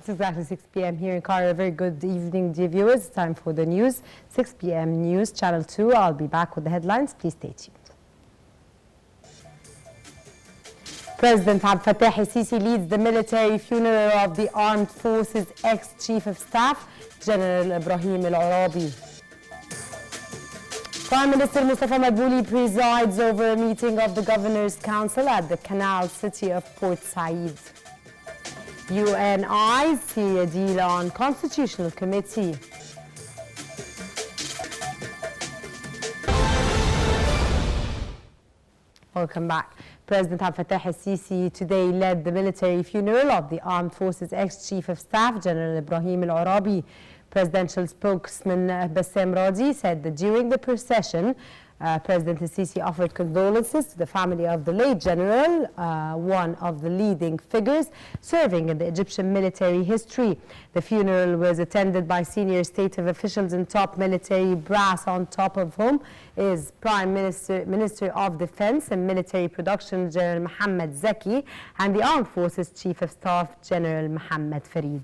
It's exactly 6 p.m. here in Cairo. A very good evening, dear viewers. It's time for the news. 6 p.m. news, Channel 2. I'll be back with the headlines. Please stay tuned. President Althanya al-Sisi leads the military funeral of the Armed Forces ex-Chief of Staff, General Ibrahim al-Arabi. Prime Minister Mustafa Madbouli presides over a meeting of the Governor's Council at the Canal City of Port Said. UNI see a deal on Constitutional Committee. Welcome back. President Althanya al-Sisi today led the military funeral of the Armed Forces ex-Chief of Staff, General Ibrahim al-Arabi. Presidential spokesman Bassem Radi said that during the procession, President al-Sisi offered condolences to the family of the late general, one of the leading figures serving in the Egyptian military history. The funeral was attended by senior state officials and top military brass, on top of whom is Prime Minister of Defense and Military Production General Mohammed Zaki and the Armed Forces Chief of Staff General Mohammed Farid.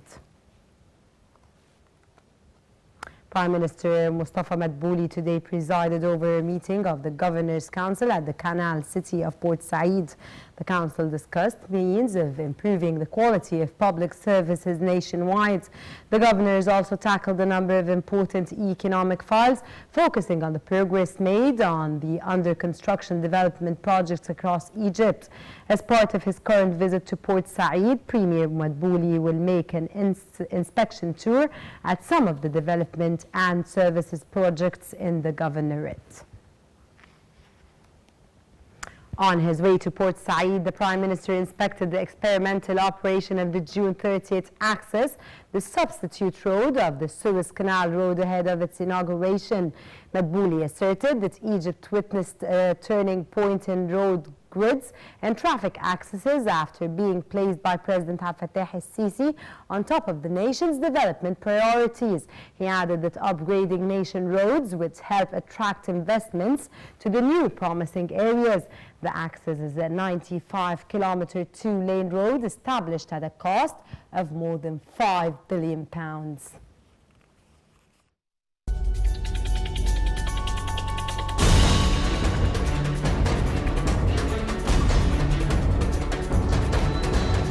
Prime Minister Mustafa Madbouli today presided over a meeting of the Governor's Council at the Canal City of Port Said. The Council discussed means of improving the quality of public services nationwide. The Governors also tackled a number of important economic files, focusing on the progress made on the under-construction development projects across Egypt. As part of his current visit to Port Said, Premier Madbouli will make an inspection tour at some of the development and services projects in the governorate. On his way to Port Said, the Prime Minister inspected the experimental operation of the June 30th access, the substitute road of the Suez Canal Road, ahead of its inauguration. Madbouli asserted that Egypt witnessed a turning point in road grids and traffic accesses after being placed by President Althanya al-Sisi on top of the nation's development priorities. He added that upgrading nation roads would help attract investments to the new promising areas. The access is a 95-kilometer two-lane road established at a cost of more than £5 billion.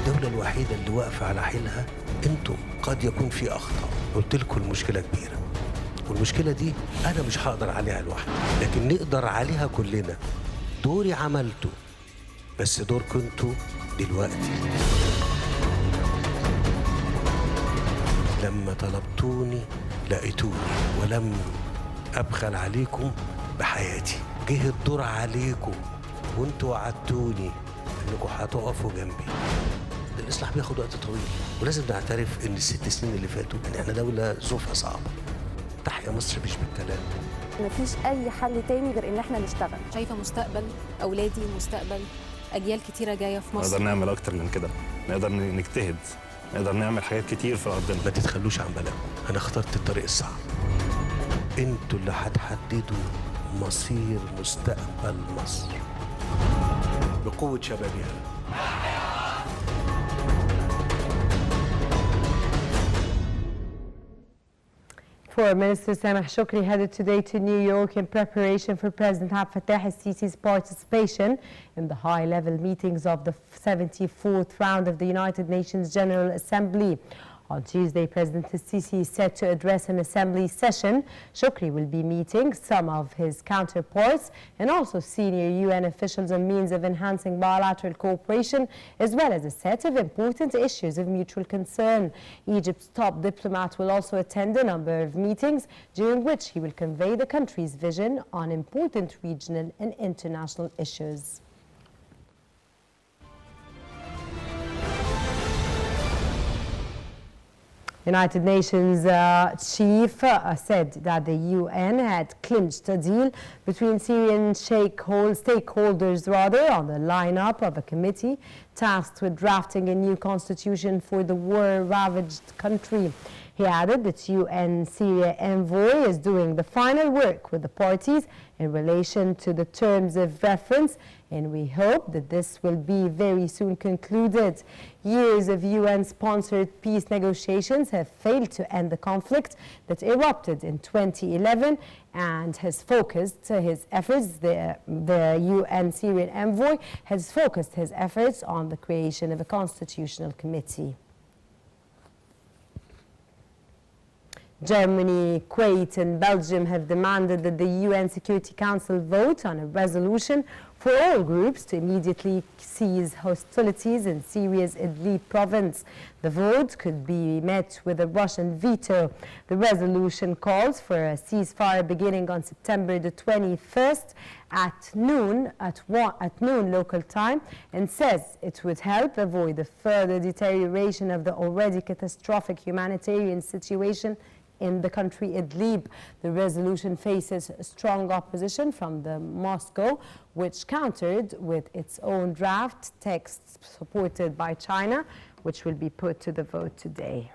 الدولة الوحيدة اللي واقفة على حيلها انتم. قد يكون في أخطاء، قلت لكم المشكلة كبيرة، والمشكلة دي أنا مش هقدر عليها لوحدي، لكن نقدر عليها كلنا. دوري عملته، بس دوركم انتوا دلوقتي. لما طلبتوني لقيتوني، ولم أبخل عليكم بحياتي. جه الدور عليكم وانتوا وعدتوني انكم هتقفوا جنبي. الإصلاح بياخد وقت طويل، ولازم نعترف ان ال6 سنين اللي فاتوا ان احنا دولة ظروفها صعبة. تحيا مصر مش بالكلام. مفيش أي حل تاني غير إن احنا نشتغل. شايفة مستقبل أولادي، مستقبل أجيال كتيرة جاية في مصر. نقدر نعمل أكتر من كده، نقدر نجتهد، نقدر نعمل حاجات كتير في أرضنا. ما تتخلوش عن بالكم، أنا اخترت الطريق الصعب. انتوا اللي هتحددوا مصير مستقبل مصر بقوة شبابها. Foreign Minister Sameh Shoukry headed today to New York in preparation for President Althanya al-Sisi's participation in the high-level meetings of the 74th round of the United Nations General Assembly. On Tuesday, President al-Sisi is set to address an assembly session. Shoukry will be meeting some of his counterparts and also senior UN officials on means of enhancing bilateral cooperation, as well as a set of important issues of mutual concern. Egypt's top diplomat will also attend a number of meetings, during which he will convey the country's vision on important regional and international issues. United Nations chief said that the UN had clinched a deal between Syrian stakeholders on the lineup of a committee tasked with drafting a new constitution for the war-ravaged country. He added that UN Syria envoy is doing the final work with the parties in relation to the terms of reference, and we hope that this will be very soon concluded. Years of UN-sponsored peace negotiations have failed to end the conflict that erupted in 2011 and has focused his efforts, the UN Syrian envoy has focused his efforts on the creation of a constitutional committee. Germany, Kuwait and Belgium have demanded that the UN Security Council vote on a resolution for all groups to immediately cease hostilities in Syria's Idlib province. The vote could be met with a Russian veto. The resolution calls for a ceasefire beginning on September the 21st at noon local time, and says it would help avoid the further deterioration of the already catastrophic humanitarian situation in the country Idlib. The resolution faces strong opposition from Moscow, which countered with its own draft text supported by China, which will be put to the vote today.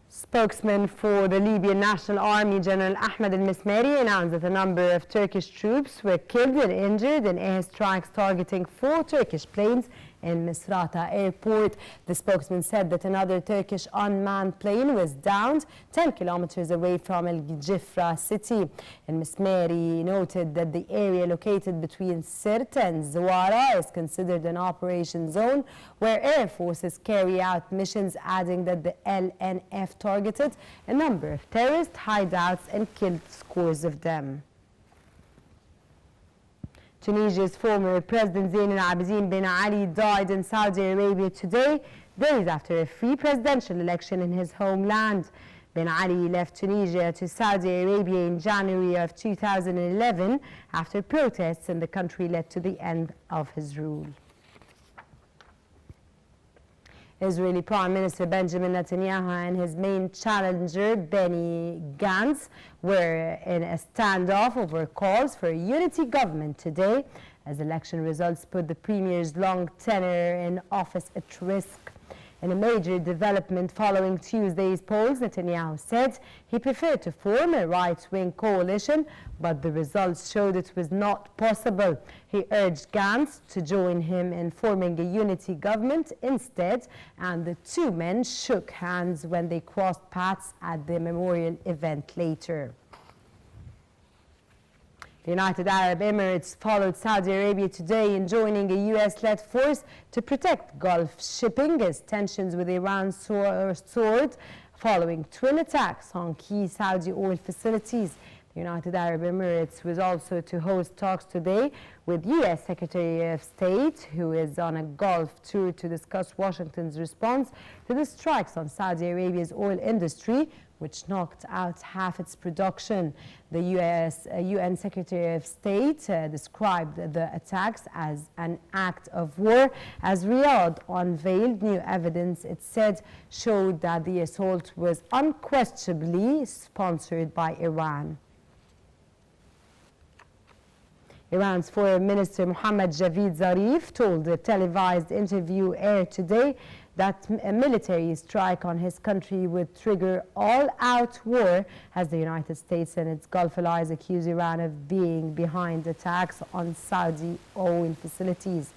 Spokesman for the Libyan National Army, General Ahmed al-Mismari, announced that a number of Turkish troops were killed and injured in airstrikes targeting 4 Turkish planes in Misrata airport. The spokesman said that another Turkish unmanned plane was downed 10 kilometers away from Al-Jifra city. And Mismari noted that the area located between Sirte and Zawara is considered an operation zone where air forces carry out missions, adding that the LNF targeted a number of terrorist hideouts and killed scores of them. Tunisia's former President Zain al-Abidine Ben Ali died in Saudi Arabia today, days after a free presidential election in his homeland. Ben Ali left Tunisia to Saudi Arabia in January of 2011 after protests in the country led to the end of his rule. Israeli Prime Minister Benjamin Netanyahu and his main challenger Benny Gantz were in a standoff over calls for a unity government today, as election results put the premier's long tenure in office at risk. In a major development following Tuesday's polls, Netanyahu said he preferred to form a right-wing coalition, but the results showed it was not possible. He urged Gantz to join him in forming a unity government instead, and the two men shook hands when they crossed paths at the memorial event later. The United Arab Emirates followed Saudi Arabia today in joining a U.S.-led force to protect Gulf shipping as tensions with Iran soared following twin attacks on key Saudi oil facilities. The United Arab Emirates was also to host talks today with U.S. Secretary of State, who is on a Gulf tour to discuss Washington's response to the strikes on Saudi Arabia's oil industry, which knocked out half its production. The UN Secretary of State described the attacks as an act of war, as Riyadh unveiled new evidence it said showed that the assault was unquestionably sponsored by Iran. Iran's Foreign Minister Mohammad Javad Zarif told a televised interview aired today that a military strike on his country would trigger all-out war, as the United States and its Gulf allies accuse Iran of being behind attacks on Saudi oil facilities.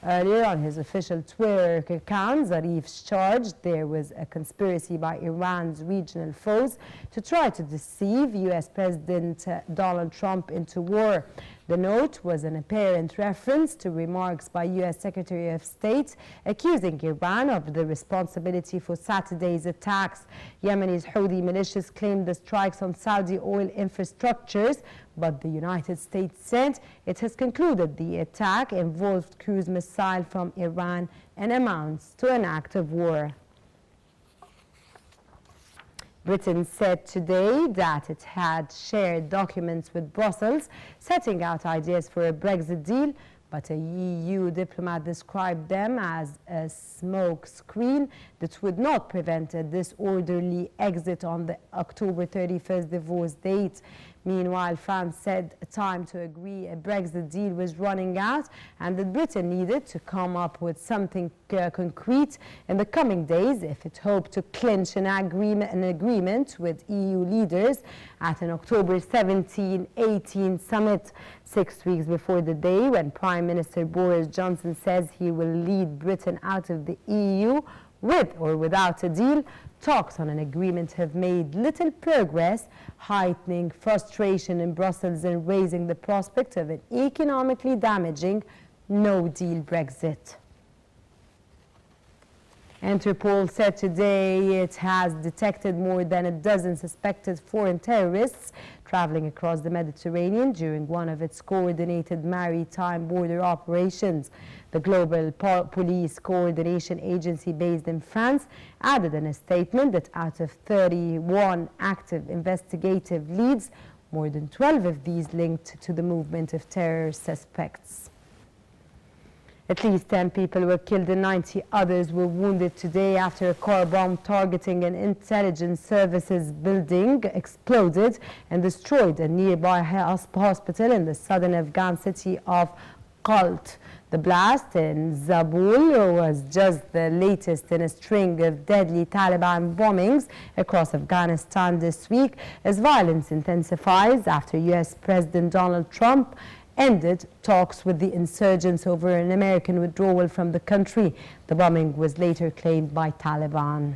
Earlier on his official Twitter account, Zarif charged there was a conspiracy by Iran's regional foes to try to deceive U.S. President Donald Trump into war. The note was an apparent reference to remarks by U.S. Secretary of State accusing Iran of the responsibility for Saturday's attacks. Yemeni's Houthi militias claimed the strikes on Saudi oil infrastructures, but the United States said it has concluded the attack involved cruise missile from Iran and amounts to an act of war. Britain said today that it had shared documents with Brussels setting out ideas for a Brexit deal, but a EU diplomat described them as a smoke screen that would not prevent a disorderly exit on the October 31st divorce date. Meanwhile, France said time to agree a Brexit deal was running out and that Britain needed to come up with something concrete in the coming days if it hoped to clinch an agreement with EU leaders at an October 17-18 summit, 6 weeks before the day when Prime Minister Boris Johnson says he will lead Britain out of the EU with or without a deal. Talks on an agreement have made little progress, heightening frustration in Brussels and raising the prospect of an economically damaging no-deal Brexit. Interpol said today it has detected more than a dozen suspected foreign terrorists traveling across the Mediterranean during one of its coordinated maritime border operations. The Global Police Coordination Agency based in France added in a statement that out of 31 active investigative leads, more than 12 of these linked to the movement of terror suspects. At least 10 people were killed and 90 others were wounded today after a car bomb targeting an intelligence services building exploded and destroyed a nearby hospital in the southern Afghan city of Qalt. The blast in Zabul was just the latest in a string of deadly Taliban bombings across Afghanistan this week as violence intensifies after U.S. President Donald Trump ended talks with the insurgents over an American withdrawal from the country. The bombing was later claimed by Taliban.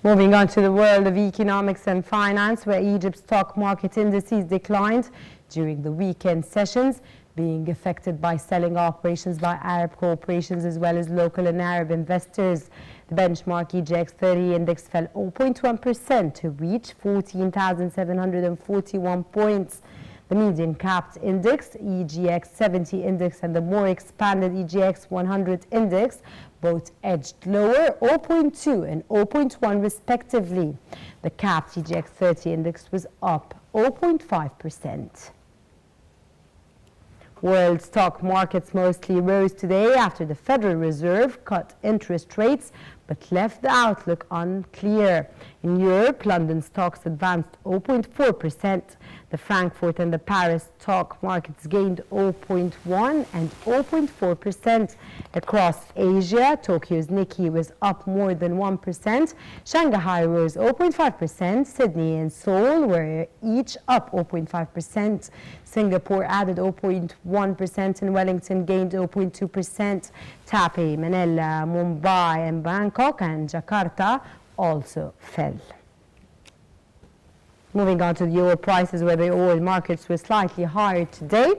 Moving on to the world of economics and finance, where Egypt's stock market indices declined during the weekend sessions, being affected by selling operations by Arab corporations as well as local and Arab investors. The benchmark EGX 30 index fell 0.1% to reach 14,741 points. The median capped index, EGX 70 index, and the more expanded EGX 100 index both edged lower, 0.2 and 0.1 respectively. The capped EGX 30 index was up 0.5%. World stock markets mostly rose today after the Federal Reserve cut interest rates but left the outlook unclear. In Europe, London stocks advanced 0.4%. The Frankfurt and the Paris stock markets gained 0.1 and 0.4%. Across Asia, Tokyo's Nikkei was up more than 1%. Shanghai rose 0.5%. Sydney and Seoul were each up 0.5%. Singapore added 0.1% and Wellington gained 0.2%. Taipei, Manila, Mumbai and Bangkok and Jakarta also fell. Moving on to the oil prices, where the oil markets were slightly higher today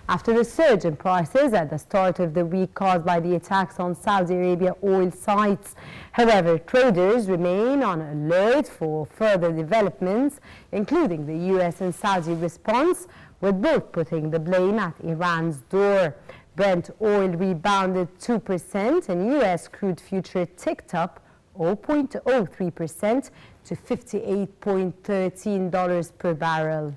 after the surge in prices at the start of the week caused by the attacks on Saudi Arabia oil sites. However, traders remain on alert for further developments, including the U.S. and Saudi response, with both putting the blame at Iran's door. Brent oil rebounded 2% and U.S. crude future ticked up 0.03% to $58.13 per barrel.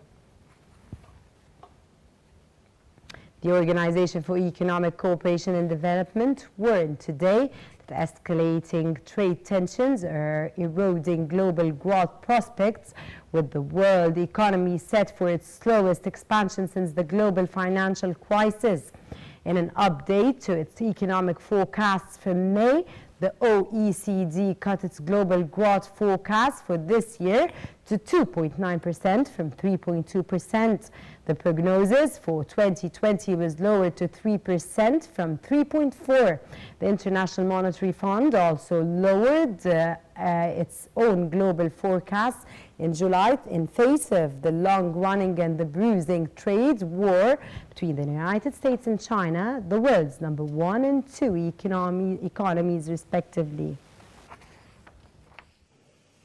The Organization for Economic Cooperation and Development warned today that escalating trade tensions are eroding global growth prospects, with the world economy set for its slowest expansion since the global financial crisis. In an update to its economic forecasts for May, the OECD cut its global growth forecast for this year to 2.9% from 3.2%. The prognosis for 2020 was lowered to 3% from 3.4%. The International Monetary Fund also lowered its own global forecast in July in face of the long-running and the bruising trade war between the United States and China, the world's #1 and 2 economies respectively.